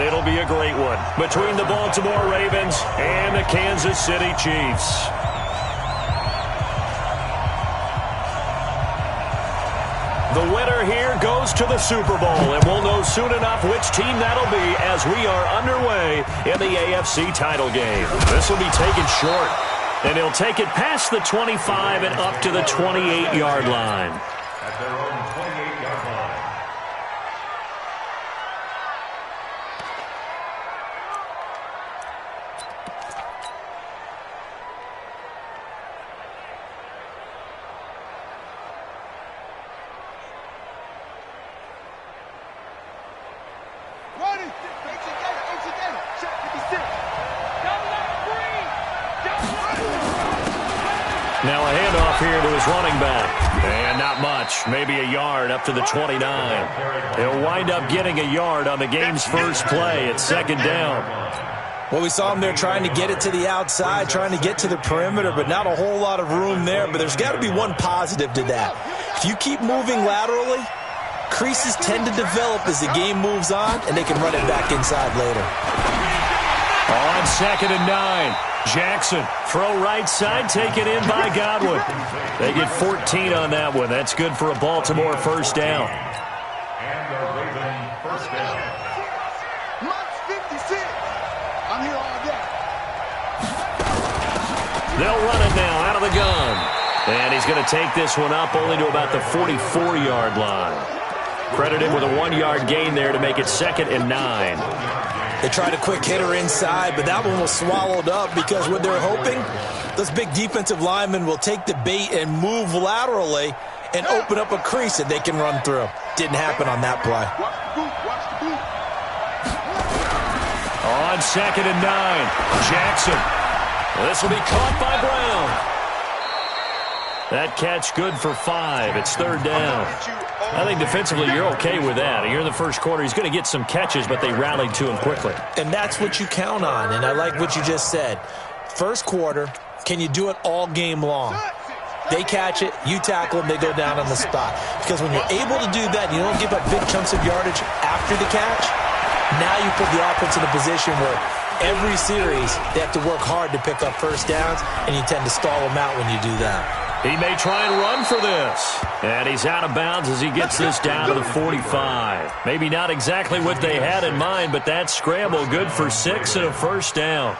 It'll be a great one between the Baltimore Ravens and the Kansas City Chiefs. The winner here goes to the Super Bowl, and we'll know soon enough which team that'll be as we are underway in the AFC title game. This will be taken short, and he'll take it past the 25 and up to the 28-yard line. At their own 28-yard line. Now a handoff here to his running back. And not much. Maybe a yard up to the 29. He'll wind up getting a yard on the game's first play at second down. Well, we saw him there trying to get it to the outside, trying to get to the perimeter, but not a whole lot of room there. But there's got to be one positive to that. If you keep moving laterally, creases tend to develop as the game moves on, and they can run it back inside later. On second and 9. Jackson, throw right side, taken in by Godwin. They get 14 on that one. That's good for a Baltimore first down. And the Raven first down. March 56. I'm here all day. They'll run it now out of the gun. And he's going to take this one up only to about the 44-yard line. Credit him with a 1-yard gain there to make it second and 9. They tried a quick hitter inside, but that one was swallowed up because what they're hoping, those big defensive linemen will take the bait and move laterally and open up a crease that they can run through. Didn't happen on that play. On second and 9, Jackson. This will be caught by Brown. That catch good for 5. It's third down. I think defensively you're okay with that. You're in the first quarter. He's going to get some catches, but they rallied to him quickly. And that's what you count on, and I like what you just said. First quarter, can you do it all game long? They catch it, you tackle them, they go down on the spot. Because when you're able to do that, you don't give up big chunks of yardage after the catch, now you put the offense in a position where every series they have to work hard to pick up first downs, and you tend to stall them out when you do that. He may try and run for this. And he's out of bounds as he gets this down to the 45. Maybe not exactly what they had in mind, but that scramble good for 6 and a first down.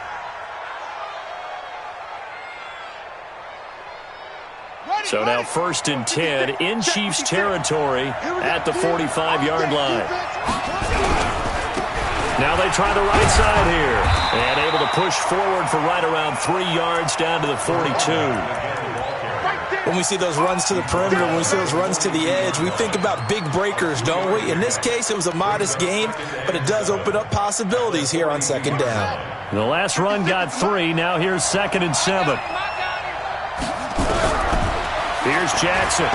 So now first and 10 in Chiefs territory at the 45-yard line. Now they try the right side here. And able to push forward for right around 3 yards down to the 42. When we see those runs to the perimeter, when we see those runs to the edge, we think about big breakers, don't we? In this case, it was a modest gain, but it does open up possibilities here on second down. The last run got 3. Now here's second and 7. Here's Jackson.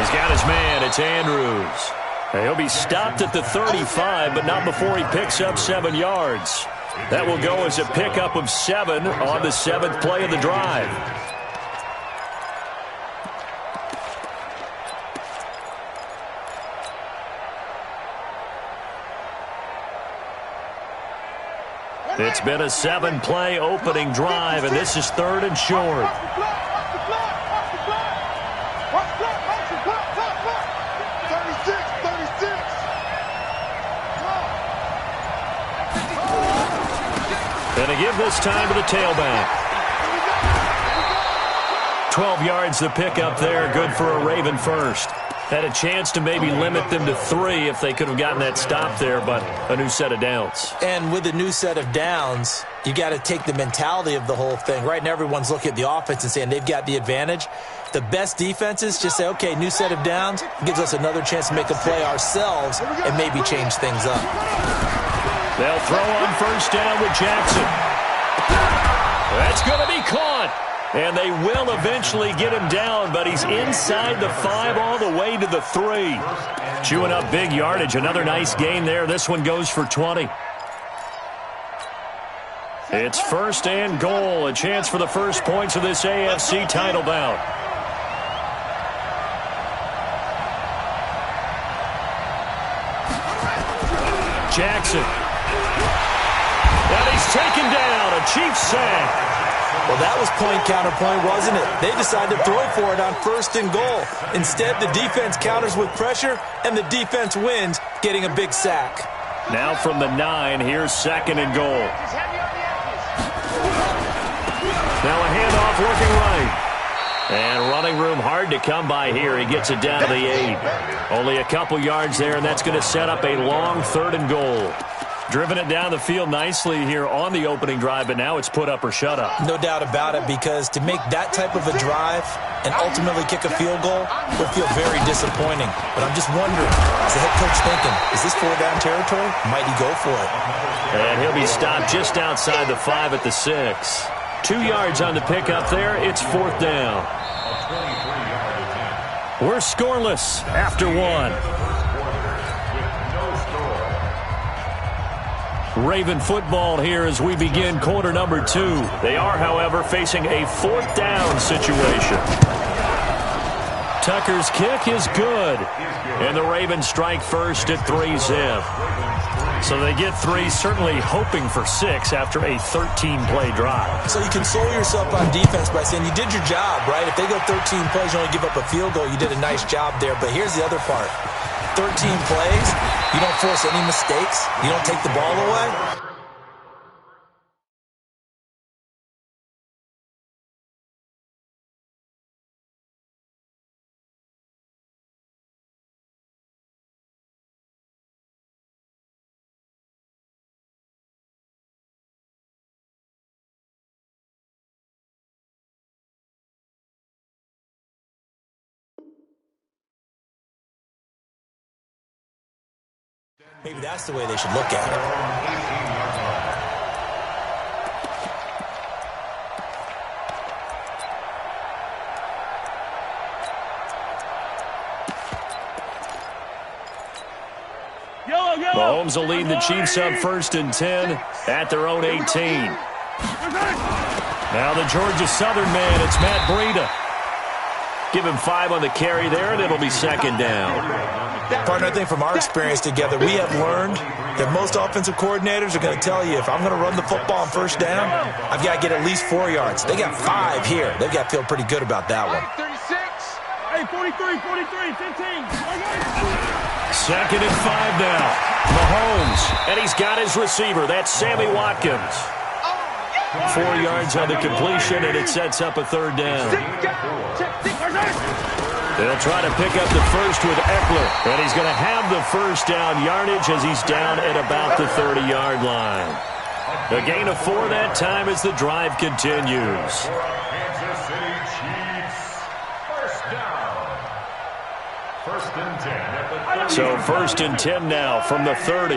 He's got his man. It's Andrews. He'll be stopped at the 35, but not before he picks up 7 yards. That will go as a pickup of 7 on the 7th play of the drive. It's been a 7-play opening drive, and this is third and short. And they give this time to the tailback. 12 yards to pick up there, good for a Raven first. Had a chance to maybe limit them to 3 if they could have gotten that stop there, but a new set of downs. And with a new set of downs, you got to take the mentality of the whole thing. Right now, everyone's looking at the offense and saying they've got the advantage. The best defenses just say, okay, new set of downs gives us another chance to make a play ourselves and maybe change things up. They'll throw on first down with Jackson. That's going to be caught. And they will eventually get him down, but he's inside the 5 all the way to the 3. Chewing up big yardage. Another nice gain there. This one goes for 20. It's first and goal. A chance for the first points of this AFC title bout. Jackson. And he's taken down. A Chiefs sack. Well, that was point counterpoint, wasn't it? They decided to throw for it on 1st and goal. Instead, the defense counters with pressure, and the defense wins, getting a big sack. Now from the 9, here's 2nd and goal. Now a handoff looking right. And running room hard to come by here. He gets it down to the 8. Only a couple yards there, and that's going to set up a long 3rd and goal. Driven it down the field nicely here on the opening drive, but now it's put up or shut up. No doubt about it, because to make that type of a drive and ultimately kick a field goal would feel very disappointing. But I'm just wondering, is the head coach thinking, is this 4-down territory? Might he go for it? And he'll be stopped just outside the 5 at the 6. 2 yards on the pickup there. It's 4th down. We're scoreless after 1. Raven football here as we begin quarter number 2. They are, however, facing a 4th down situation. Tucker's kick is good. And the Ravens strike first at 3-zip. So they get 3, certainly hoping for 6 after a 13-play drive. So you console yourself on defense by saying you did your job, right? If they go 13 plays, you only give up a field goal, you did a nice job there. But here's the other part. 13 plays, you don't force any mistakes, you don't take the ball away. Maybe that's the way they should look at it. Mahomes will lead the Chiefs up 1st and 10 at their own 18. Now the Georgia Southern man, it's Matt Breida. Give him 5 on the carry there, and it'll be 2nd down. Partner, I think from our experience together, we have learned that most offensive coordinators are going to tell you, if I'm going to run the football on 1st down, I've got to get at least 4 yards. They got 5 here. They've got to feel pretty good about that one. 36. Hey, 43, 15. 2nd and 5 now. Mahomes, and he's got his receiver. That's Sammy Watkins. 4 yards on the completion, and it sets up a 3rd down. They'll try to pick up the first with Eckler, and he's going to have the 1st down yardage as he's down at about the 30-yard line. A gain of 4 that time as the drive continues. Kansas City Chiefs, 1st down. 1st and 10 at the 30. So 1st and 10 now from the 30.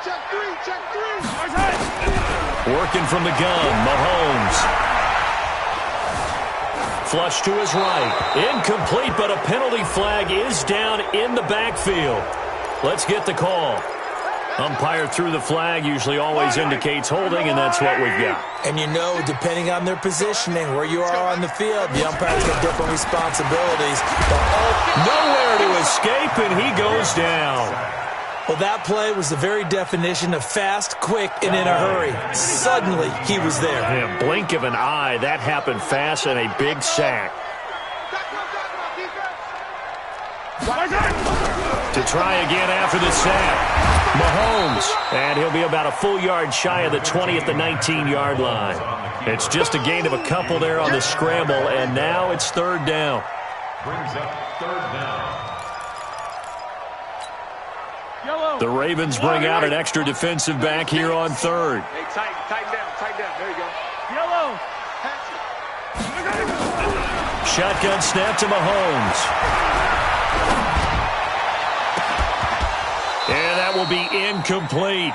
Check 3. Working from the gun, Mahomes. Flush to his right. Incomplete, but a penalty flag is down in the backfield. Let's get the call. Umpire threw the flag, usually always indicates holding, and that's what we've got. And you know, depending on their positioning, where you are on the field, the umpires have different responsibilities. Nowhere to escape, and he goes down. Well, that play was the very definition of fast, quick, and in a hurry. Suddenly, he was there. In a blink of an eye, that happened fast and a big sack. To try again after the sack. Mahomes, and he'll be about a full yard shy of the 20 at the 19-yard line. It's just a gain of a couple there on the scramble, and now it's 3rd down. Brings up 3rd down. The Ravens bring out an extra defensive back here on 3rd. Hey, tighten down. There you go. Yellow. Shotgun snap to Mahomes. And that will be incomplete.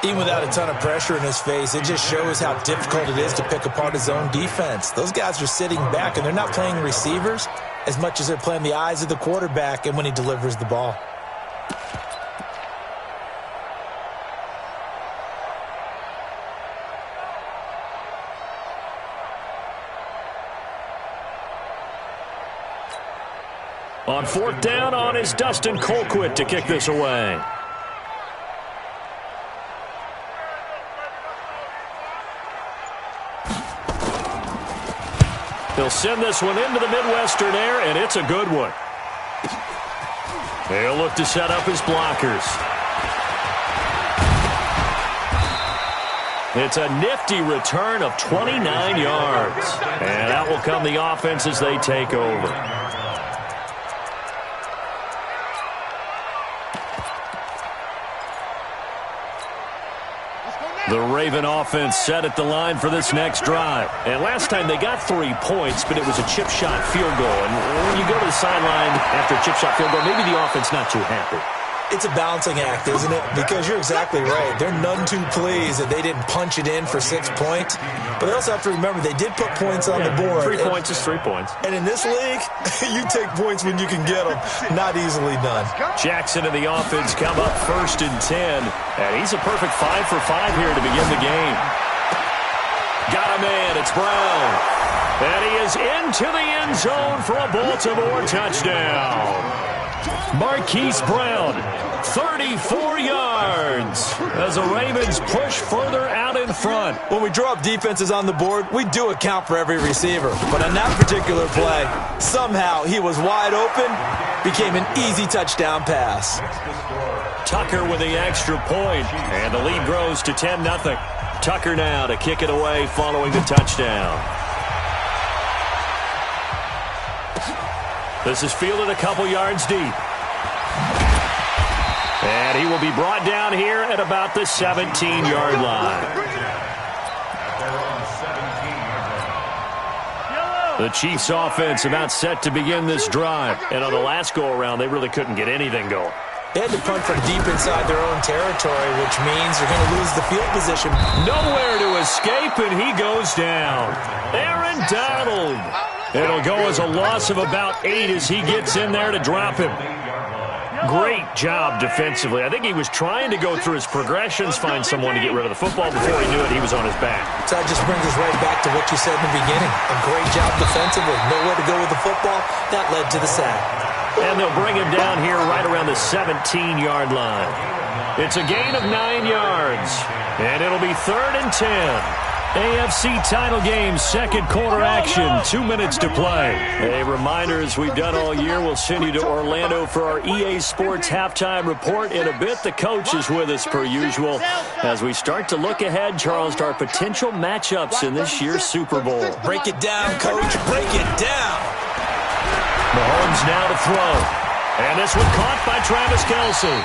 Even without a ton of pressure in his face, it just shows how difficult it is to pick apart his own defense. Those guys are sitting back, and they're not playing receivers as much as they're playing the eyes of the quarterback and when he delivers the ball. On 4th down on is Dustin Colquitt to kick this away. He'll send this one into the Midwestern air, and it's a good one. He'll look to set up his blockers. It's a nifty return of 29 yards. And out will come the offense as they take over. The Raven offense set at the line for this next drive. And last time they got 3 points, but it was a chip shot field goal. And when you go to the sideline after a chip shot field goal, maybe the offense not too happy. It's a balancing act, isn't it? Because you're exactly right. They're none too pleased that they didn't punch it in for 6 points. But they also have to remember they did put points on the board. 3 points is 3 points. And in this league, you take points when you can get them. Not easily done. Jackson and the offense come up 1st and 10. And he's a perfect 5 for 5 here to begin the game. Got a man. It's Brown. And he is into the end zone for a Baltimore touchdown. Marquise Brown, 34 yards as the Ravens push further out in front. When we draw up defenses on the board, we do account for every receiver. But on that particular play, somehow he was wide open, became an easy touchdown pass. Tucker with the extra point, and the lead grows to 10-0. Tucker now to kick it away following the touchdown. This is fielded a couple yards deep. And he will be brought down here at about the 17-yard line. The Chiefs offense about set to begin this drive. And on the last go-around, they really couldn't get anything going. They had to punt from deep inside their own territory, which means they're going to lose the field position. Nowhere to escape, and he goes down. Aaron Donald. It'll go as a loss of about 8 as he gets in there to drop him. Great job defensively. I think he was trying to go through his progressions, find someone to get rid of the football. Before he knew it, he was on his back. So that just brings us right back to what you said in the beginning. A great job defensively. Nowhere to go with the football. That led to the sack. And they'll bring him down here right around the 17-yard line. It's a gain of 9 yards. And it'll be 3rd and 10. AFC title game, second quarter action, 2 minutes to play. A reminder, as we've done all year, we'll send you to Orlando for our EA Sports halftime report in a bit. The coach is with us per usual as we start to look ahead, Charles, to our potential matchups in this year's Super Bowl. Break it down, coach. Break it down. Mahomes now to throw. And this one caught by Travis Kelce.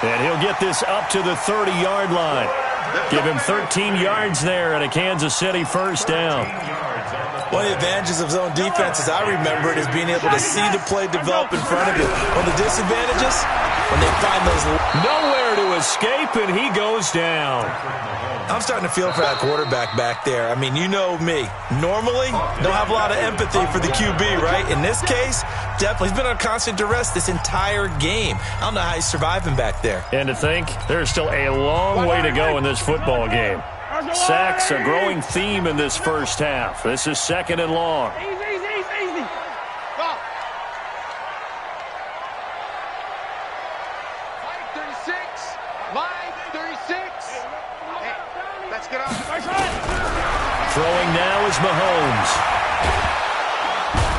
And he'll get this up to the 30-yard line. Give him 13 yards there and a Kansas City first down. One of the advantages of zone defense, as I remember it, is being able to see the play develop in front of you. One of the disadvantages, when they find those... Nowhere to escape, and he goes down. I'm starting to feel for that quarterback back there. I mean, you know me. Normally, don't have a lot of empathy for the QB, right? In this case, definitely. He's been on constant duress this entire game. I don't know how he's surviving back there. And to think, there's still a long way to go in this football game. Sacks, a growing theme in this first half. This is 2nd and long. Easy. Go. 36. Line 36. Hey, let's get up. Throwing now is Mahomes.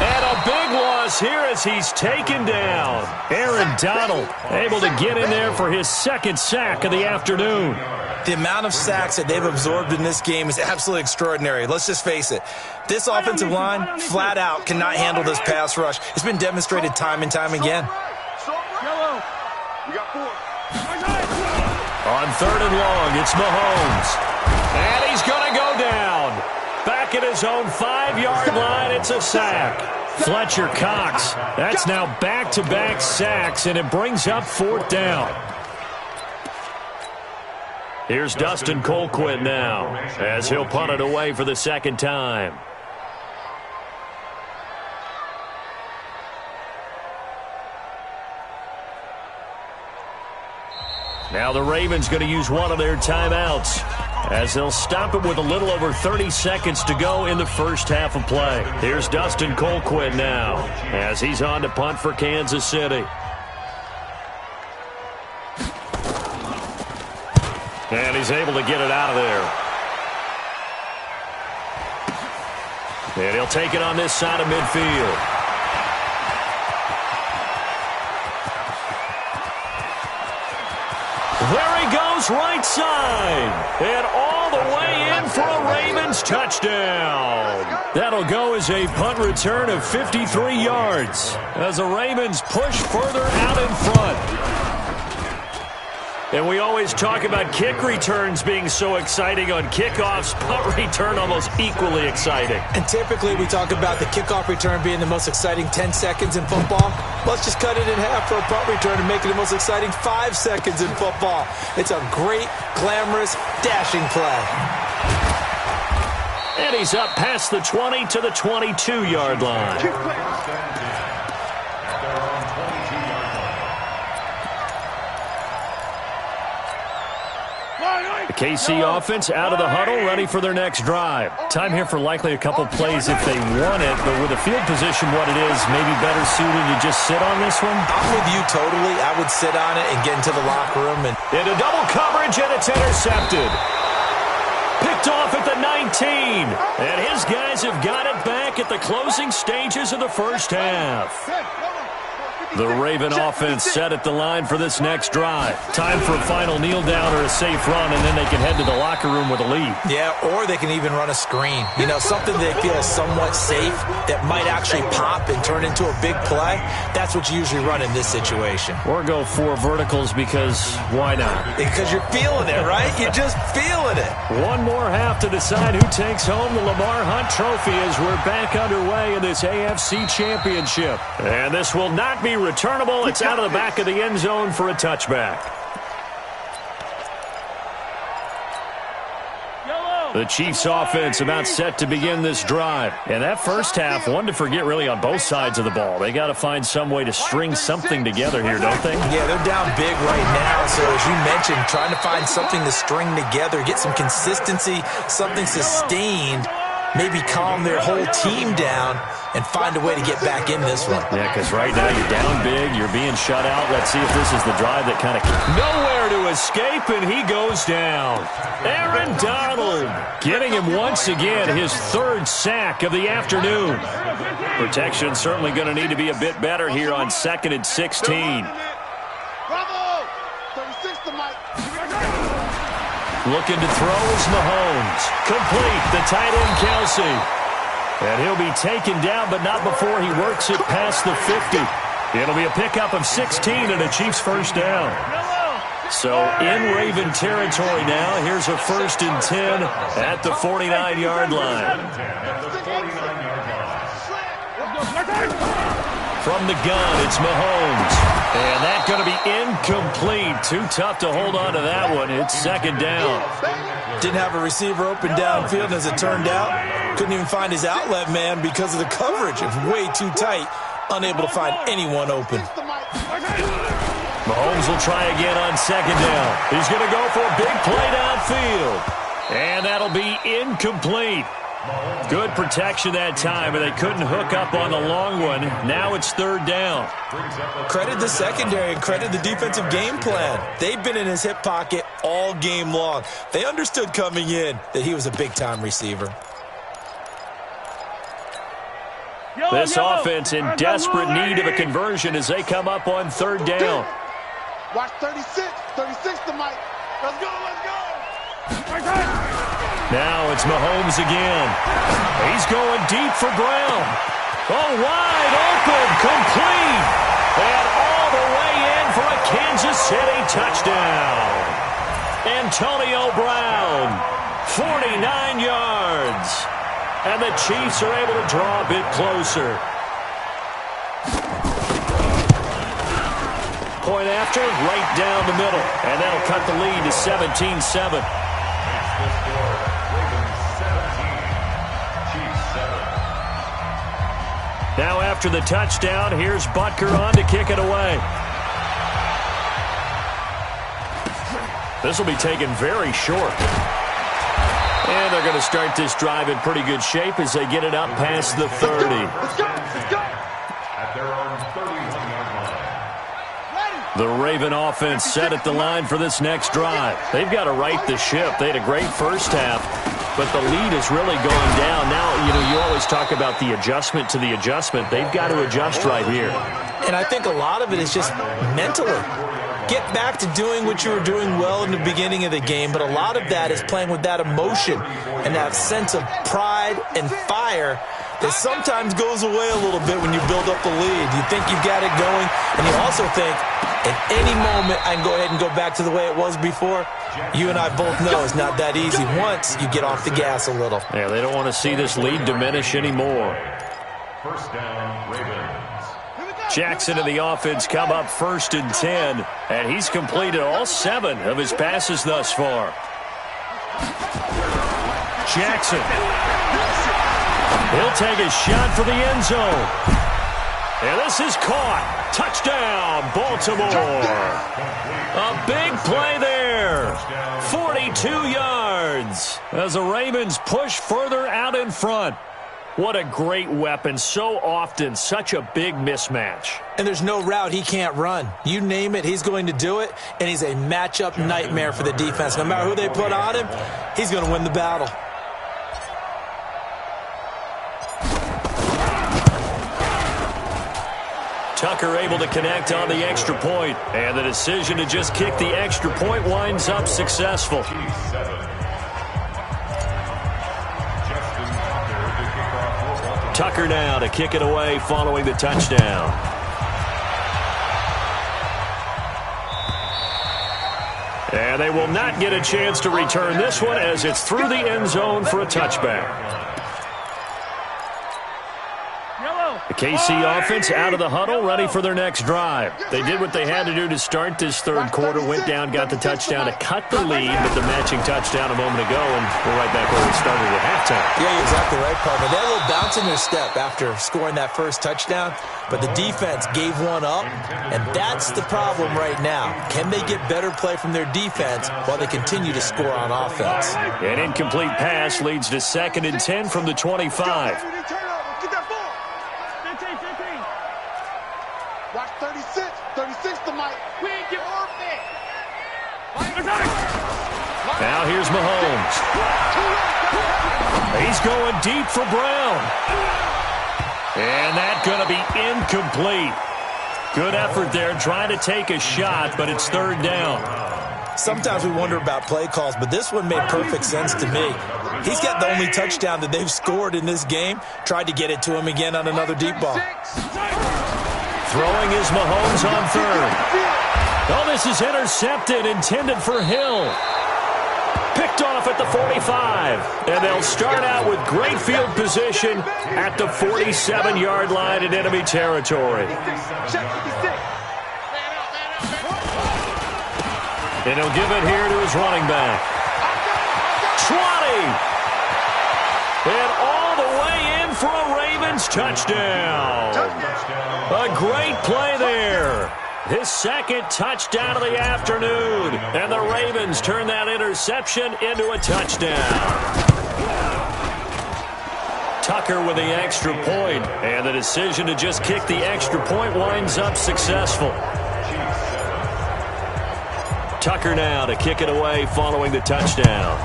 And a big loss here as he's taken down. Aaron Donald able to get in there for his 2nd sack of the afternoon. The amount of sacks that they've absorbed in this game is absolutely extraordinary. Let's just face it. This offensive line, flat out, cannot handle this pass rush. It's been demonstrated time and time again. Yellow. We got 4. On 3rd and long, it's Mahomes. And he's going to go down. Back at his own 5-yard line, it's a sack. Fletcher Cox. That's now back-to-back sacks, and it brings up 4th down. Here's Dustin Colquitt now, as he'll punt it away for the 2nd time. Now the Ravens going to use one of their timeouts, as they'll stop it with a little over 30 seconds to go in the first half of play. Here's Dustin Colquitt now, as he's on to punt for Kansas City. And he's able to get it out of there. And he'll take it on this side of midfield. There he goes, right side. And all the way in for a Ravens touchdown. That'll go as a punt return of 53 yards as the Ravens push further out in front. And we always talk about kick returns being so exciting on kickoffs. Punt return almost equally exciting. And typically we talk about the kickoff return being the most exciting 10 seconds in football. Let's just cut it in half for a punt return and make it the most exciting 5 seconds in football. It's a great, glamorous, dashing play. And he's up past the 20 to the 22-yard line. The KC offense out of the huddle, ready for their next drive. Time here for likely a couple plays if they want it, but with the field position what it is, maybe better suited to just sit on this one? I'm with you totally. I would sit on it and get into the locker room. And into double coverage, and it's intercepted. Picked off at the 19. And his guys have got it back at the closing stages of the first half. The Raven offense set at the line for this next drive. Time for a final kneel down or a safe run, and then they can head to the locker room with a lead. Yeah, or they can even run a screen. You know, something they feel somewhat safe that might actually pop and turn into a big play. That's what you usually run in this situation. Or go 4 verticals because why not? Because you're feeling it, right? You're just feeling it. One more half to decide who takes home the Lamar Hunt Trophy as we're back underway in this AFC Championship. And this will not be returnable. It's out of the back of the end zone for a touchback. The Chiefs offense about set to begin this drive. And that first half, one to forget really on both sides of the ball. They got to find some way to string something together here, don't they? Yeah, they're down big right now. So as you mentioned, trying to find something to string together, get some consistency, something sustained, maybe calm their whole team down and find a way to get back in this one. Yeah, because right now you're down big, you're being shut out. Let's see if this is the drive that kind of nowhere to escape, and he goes down. Aaron Donald getting him once again his 3rd sack of the afternoon. Protection certainly going to need to be a bit better here on 2nd and 16. Looking to throw is Mahomes. Complete, the tight end Kelsey. And he'll be taken down, but not before he works it past the 50. It'll be a pickup of 16 and a Chiefs first down. So in Raven territory now, here's a 1st and 10 at the 49-yard line. From the gun, it's Mahomes. And that's going to be incomplete. Too tough to hold on to that one. It's 2nd down. Didn't have a receiver open downfield, as it turned out. Couldn't even find his outlet man because of the coverage. It was way too tight. Unable to find anyone open. Mahomes will try again on 2nd down. He's going to go for a big play downfield. And that'll be incomplete. Good protection that time, and they couldn't hook up on the long one. Now it's 3rd down. Credit the secondary and credit the defensive game plan. They've been in his hip pocket all game long. They understood coming in that he was a big-time receiver. This offense in desperate need of a conversion as they come up on 3rd down. Watch 36. 36 to Mike. Let's go, let's go. Now it's Mahomes again. He's going deep for Brown. Oh, wide open, complete. And all the way in for a Kansas City touchdown. Antonio Brown, 49 yards. And the Chiefs are able to draw a bit closer. Point after, right down the middle. And that'll cut the lead to 17-7. Now after the touchdown, here's Butker on to kick it away. This will be taken very short. And they're going to start this drive in pretty good shape as they get it up past the 30. Let's go, let's go. At their own 31-yard line. The Raven offense set at the line for this next drive. They've got to right the ship. They had a great first half. but the lead has really gone down. Now, you always talk about the adjustment to the adjustment. They've got to adjust right here. And I think a lot of it is just mentally. Get back to doing what you were doing well in the beginning of the game, but a lot of that is playing with that emotion and that sense of pride and fire that sometimes goes away a little bit when you build up the lead. You think you've got it going, and you also think at any moment I can go ahead and go back to the way it was before. You and I both know it's not that easy once you get off the gas a little. Yeah, they don't want to see this lead diminish anymore. First down, Ravens. Jackson and the offense come up 1st and 10, and he's completed all 7 of his passes thus far. Jackson. He'll take a shot for the end zone. And this is caught. Touchdown, Baltimore. A big play there. 42 yards as the Ravens push further out in front. What a great weapon. So often, such a big mismatch. And there's no route he can't run. You name it, he's going to do it, and he's a matchup nightmare for the defense. No matter who they put on him, he's going to win the battle. Tucker able to connect on the extra point, and the decision to just kick the extra point winds up successful. Tucker now to kick it away following the touchdown. And they will not get a chance to return this one as it's through the end zone for a touchback. The KC offense out of the huddle, ready for their next drive. They did what they had to do to start this third quarter, went down, got the touchdown to cut the lead, but the matching touchdown a moment ago, and we're right back where we started at halftime. Yeah, you're exactly right, partner. They had a little bounce in their step after scoring that first touchdown, but the defense gave one up, and that's the problem right now. Can they get better play from their defense while they continue to score on offense? An incomplete pass leads to 2nd and 10 from the 25. Watch 36. 36 to Mike. We ain't get perfect. Now here's Mahomes. He's going deep for Brown. And that's going to be incomplete. Good effort there trying to take a shot, but it's 3rd down. Sometimes we wonder about play calls, but this one made perfect sense to me. He's got the only touchdown that they've scored in this game. Tried to get it to him again on another deep ball. Throwing is Mahomes on 3rd. Oh, this is intercepted, intended for Hill. Picked off at the 45. And they'll start out with great field position at the 47-yard line in enemy territory. And he'll give it here to his running back. 20. And all the way in for a Ravens touchdown. A great play there. His 2nd touchdown of the afternoon. And the Ravens turn that interception into a touchdown. Tucker with the extra point. And the decision to just kick the extra point winds up successful. Tucker now to kick it away following the touchdown.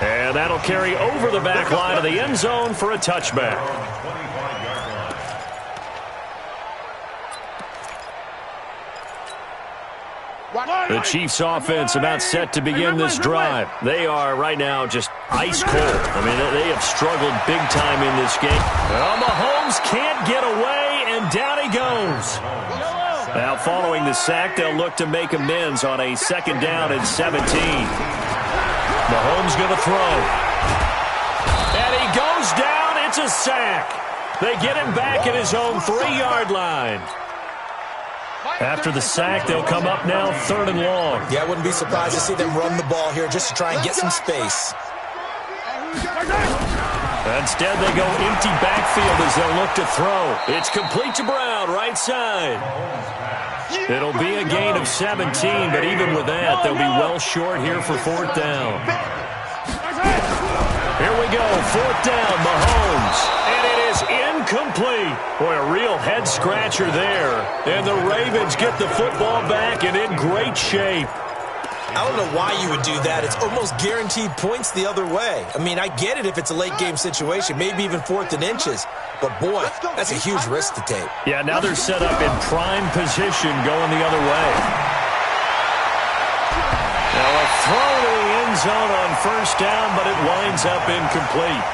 And that'll carry over the back line of the end zone for a touchback. The Chiefs offense about set to begin this drive. They are right now just ice cold. I mean, they have struggled big time in this game. Well, Mahomes can't get away, and down he goes. Now, following the sack, they'll look to make amends on a 2nd down and 17. Mahomes going to throw. And he goes down. It's a sack. They get him back at his own 3-yard line. After the sack, they'll come up now 3rd and long. Yeah, I wouldn't be surprised to see them run the ball here just to try and get some space. Instead, they go empty backfield as they'll look to throw. It's complete to Brown, right side. It'll be a gain of 17, but even with that, they'll be well short here for 4th down. Here we go, 4th down, Mahomes. And it is incomplete. Boy, a real head-scratcher there. And the Ravens get the football back and in great shape. I don't know why you would do that. It's almost guaranteed points the other way. I mean, I get it if it's a late-game situation, maybe even 4th and inches. But, boy, that's a huge risk to take. Yeah, now they're set up in prime position going the other way. Now a throw to the end zone on first down, but it winds up incomplete.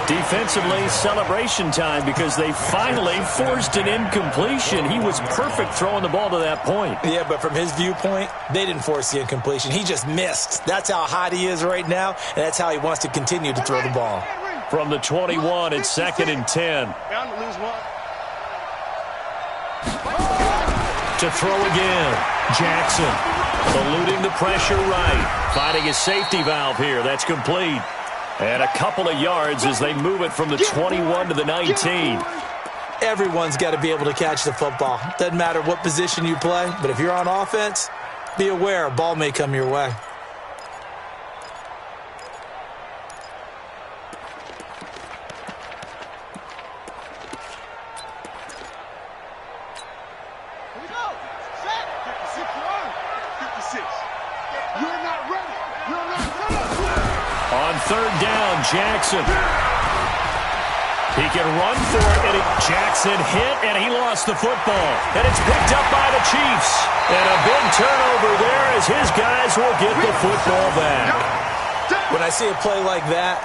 Defensively, celebration time because they finally forced an incompletion. He was perfect throwing the ball to that point. Yeah, but from his viewpoint, they didn't force the incompletion. He just missed. That's how hot he is right now, and that's how he wants to continue to throw the ball. From the 21, it's 2nd and 10. To throw again, Jackson eluding the pressure right. Finding his safety valve here. That's complete. And a couple of yards as they move it from the 21 to the 19. Everyone's got to be able to catch the football. Doesn't matter what position you play, but if you're on offense, be aware a ball may come your way. Third down, Jackson. He can run for it, and Jackson hit, and he lost the football. And it's picked up by the Chiefs. And a big turnover there as his guys will get the football back. When I see a play like that,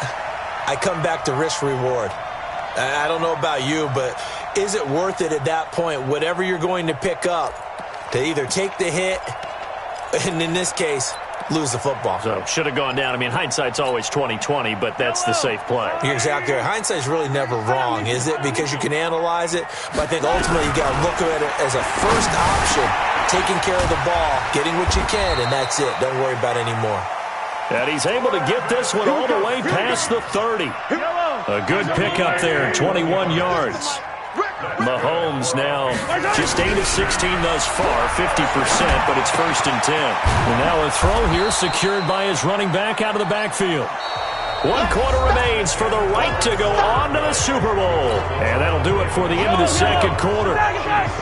I come back to risk-reward. I don't know about you, but is it worth it at that point, whatever you're going to pick up, to either take the hit, and in this case, lose the football? So, should have gone down. I mean, hindsight's always 20/20, but that's the safe play. You're exactly right. Hindsight's really never wrong, is it? Because you can analyze it, but I think ultimately you got to look at it as a first option, taking care of the ball, getting what you can, and that's it. Don't worry about any more. And he's able to get this one all the way past the 30. A good pickup there, 21 yards. Mahomes now just 8 of 16 thus far, 50%, but it's 1st and 10. And now a throw here secured by his running back out of the backfield. 1 quarter remains for the right to go on to the Super Bowl. And that'll do it for the end of the second quarter.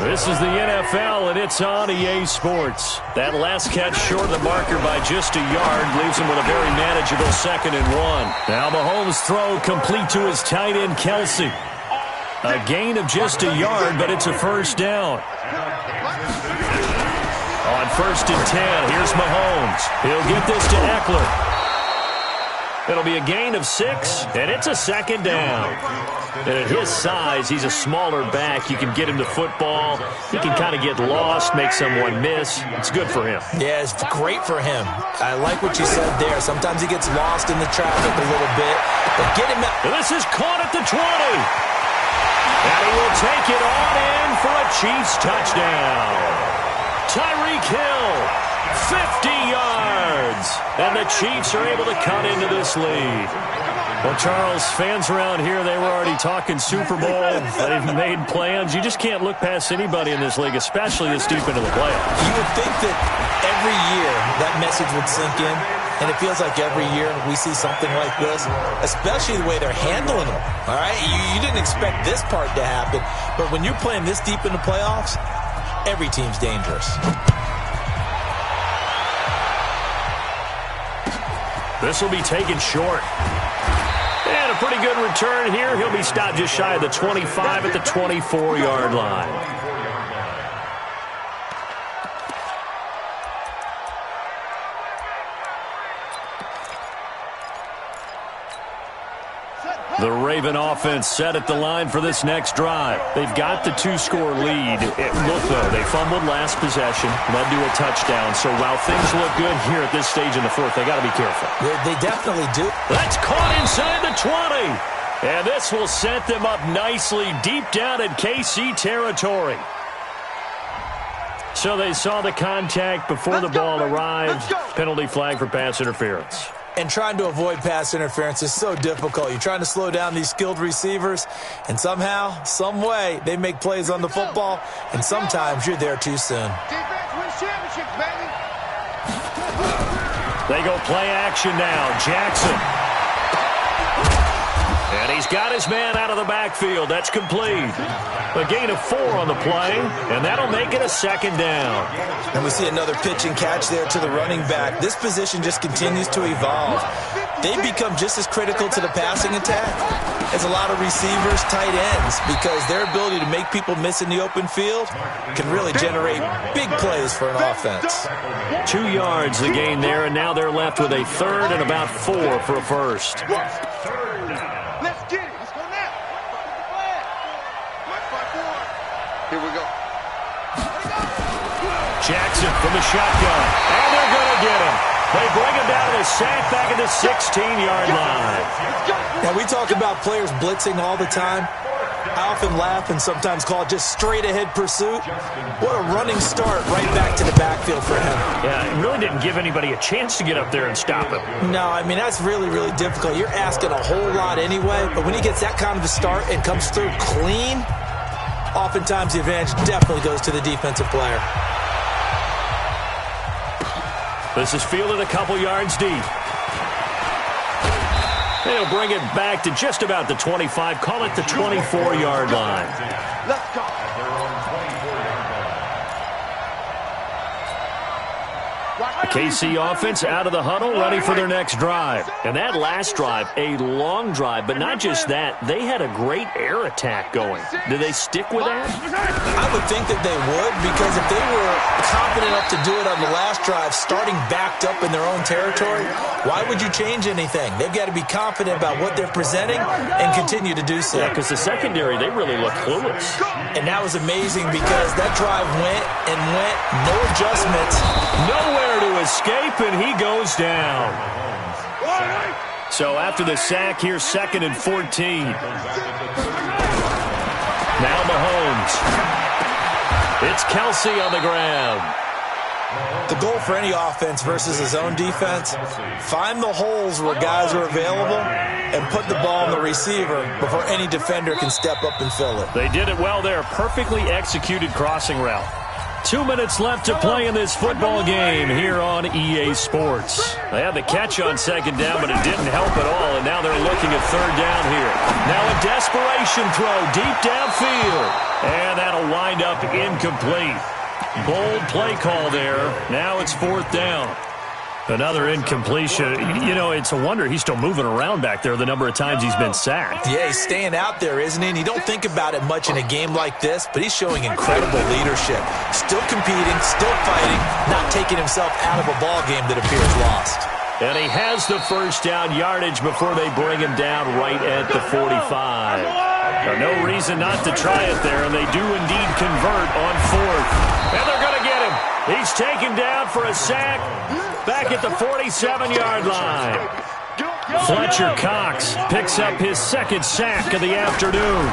This is the NFL, and it's on EA Sports. That last catch short of the marker by just a yard leaves him with a very manageable 2nd and 1. Now Mahomes' throw complete to his tight end, Kelsey. A gain of just a yard, but it's a first down. On 1st and 10, here's Mahomes. He'll get this to Eckler. It'll be a gain of 6, and it's a 2nd down. And at his size, he's a smaller back. You can get him the football. He can kind of get lost, make someone miss. It's good for him. Yeah, it's great for him. I like what you said there. Sometimes he gets lost in the traffic a little bit, but get him out. And this is caught at the 20. And he will take it on in for a Chiefs touchdown. Tyreek Hill, 50 yards. And the Chiefs are able to cut into this lead. Well, Charles, fans around here, they were already talking Super Bowl. They've made plans. You just can't look past anybody in this league, especially this deep into the playoffs. You would think that every year that message would sink in, and it feels like every year we see something like this, especially the way they're handling them, all right? You didn't expect this part to happen, but when you're playing this deep in the playoffs, every team's dangerous. This will be taken short. And a pretty good return here. He'll be stopped just shy of the 25 at the 24-yard line. The Raven offense set at the line for this next drive. They've got the 2-score lead. Look, though, they fumbled last possession, led to a touchdown. So while things look good here at this stage in the fourth, they got to be careful. They definitely do. That's caught inside the 20. And this will set them up nicely deep down in KC territory. So they saw the contact before the ball arrived. Penalty flag for pass interference. And trying to avoid pass interference is so difficult. You're trying to slow down these skilled receivers, and somehow, some way, they make plays on the football, and sometimes you're there too soon. They go play action now. Jackson. And he's got his man out of the backfield. That's complete. A gain of 4 on the play, and that'll make it a second down. And we see another pitch and catch there to the running back. This position just continues to evolve. They become just as critical to the passing attack as a lot of receivers, tight ends, because their ability to make people miss in the open field can really generate big plays for an offense. 2 yards the gain there, and now they're left with a third and about 4 for a first. Let's get it. Let's go now. Here we go. Jackson from the shotgun, and they're going to get him. They bring him down to the sack back at the 16-yard line. Now, we talk about players blitzing all the time. I often laugh and sometimes call it just straight-ahead pursuit. What a running start right back to the backfield for him. Yeah, it really didn't give anybody a chance to get up there and stop him. No, I mean, that's really, really difficult. You're asking a whole lot anyway, but when he gets that kind of a start and comes through clean, oftentimes the advantage definitely goes to the defensive player. This is fielded a couple yards deep. They'll bring it back to just about the 25. Call it the 24-yard line. Let's go. The KC offense out of the huddle, ready for their next drive. And that last drive, a long drive, but not just that. They had a great air attack going. Do they stick with that? I would think that they would, because if they were confident enough to do it on the last drive, starting backed up in their own territory, why would you change anything? They've got to be confident about what they're presenting and continue to do so. Yeah, because the secondary, they really look clueless. And that was amazing because that drive went and went, no adjustments. Nowhere to escape, and he goes down. So after the sack, here's 2nd and 14. Now Mahomes. It's Kelsey on the ground. The goal for any offense versus his own defense, find the holes where guys are available and put the ball on the receiver before any defender can step up and fill it. They did it well there. Perfectly executed crossing route. 2 minutes left to play in this football game here on EA Sports. They had the catch on 2nd down, but it didn't help at all, and now they're looking at 3rd down here. Now a desperation throw deep downfield, and that'll wind up incomplete. Bold play call there. Now it's 4th down. Another incompletion. You know, it's a wonder he's still moving around back there the number of times he's been sacked. Yeah, he's staying out there, isn't he? And you don't think about it much in a game like this, but he's showing incredible leadership. Still competing, still fighting, not taking himself out of a ball game that appears lost. And he has the 1st down yardage before they bring him down right at the 45. No reason not to try it there, and they do indeed convert on 4th. And they're going to get him. He's taken down for a sack back at the 47-yard line. Fletcher Cox picks up his 2nd sack of the afternoon.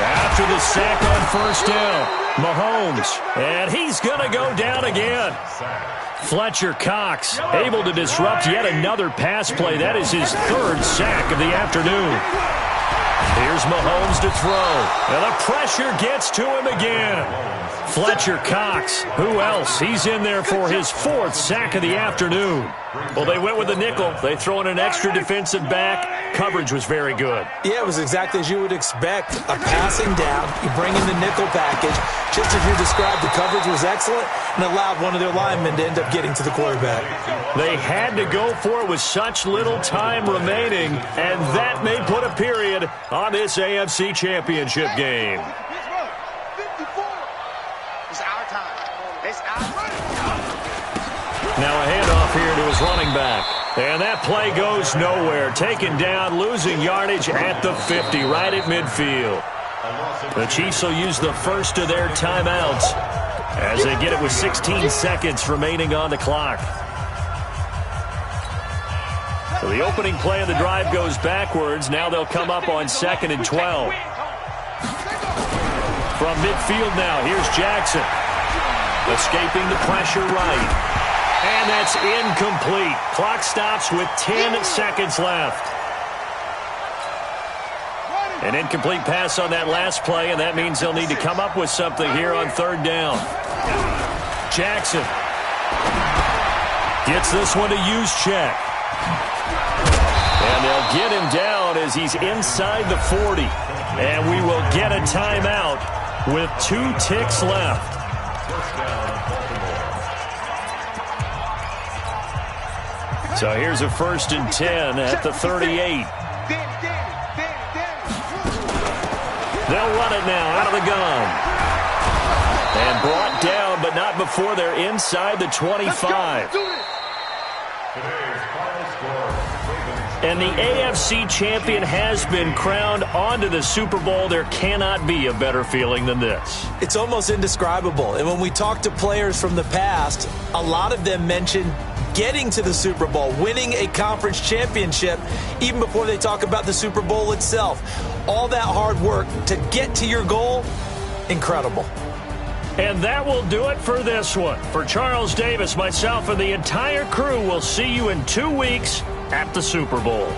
After the sack on 1st down, Mahomes, and he's going to go down again. Fletcher Cox able to disrupt yet another pass play. That is his 3rd sack of the afternoon. Here's Mahomes to throw, and the pressure gets to him again. Fletcher Cox, who else? He's in there for his 4th sack of the afternoon. Well, they went with the nickel. They throw in an extra defensive back. Coverage was very good. Yeah, it was exactly as you would expect. A passing down, you bring in the nickel package. Just as you described, the coverage was excellent and allowed one of their linemen to end up getting to the quarterback. They had to go for it with such little time remaining, and that may put a period on this AFC Championship game. Now a handoff here to his running back. And that play goes nowhere. Taken down, losing yardage at the 50, right at midfield. The Chiefs will use the first of their timeouts as they get it with 16 seconds remaining on the clock. So the opening play of the drive goes backwards. Now they'll come up on 2nd and 12. From midfield now, here's Jackson. Escaping the pressure right. And that's incomplete. Clock stops with 10 seconds left. An incomplete pass on that last play, and that means they'll need to come up with something here on 3rd down. Jackson gets this one to use check. And they'll get him down down as he's inside the 40. And we will get a timeout with 2 ticks left. So here's a 1st and 10 at the 38. They'll run it now out of the gun. And brought down, but not before they're inside the 25. And the AFC champion has been crowned onto the Super Bowl. There cannot be a better feeling than this. It's almost indescribable. And when we talk to players from the past, a lot of them mention getting to the Super Bowl, winning a conference championship, even before they talk about the Super Bowl itself. All that hard work to get to your goal, incredible. And that will do it for this one. For Charles Davis, myself, and the entire crew, we'll see you in 2 weeks at the Super Bowl.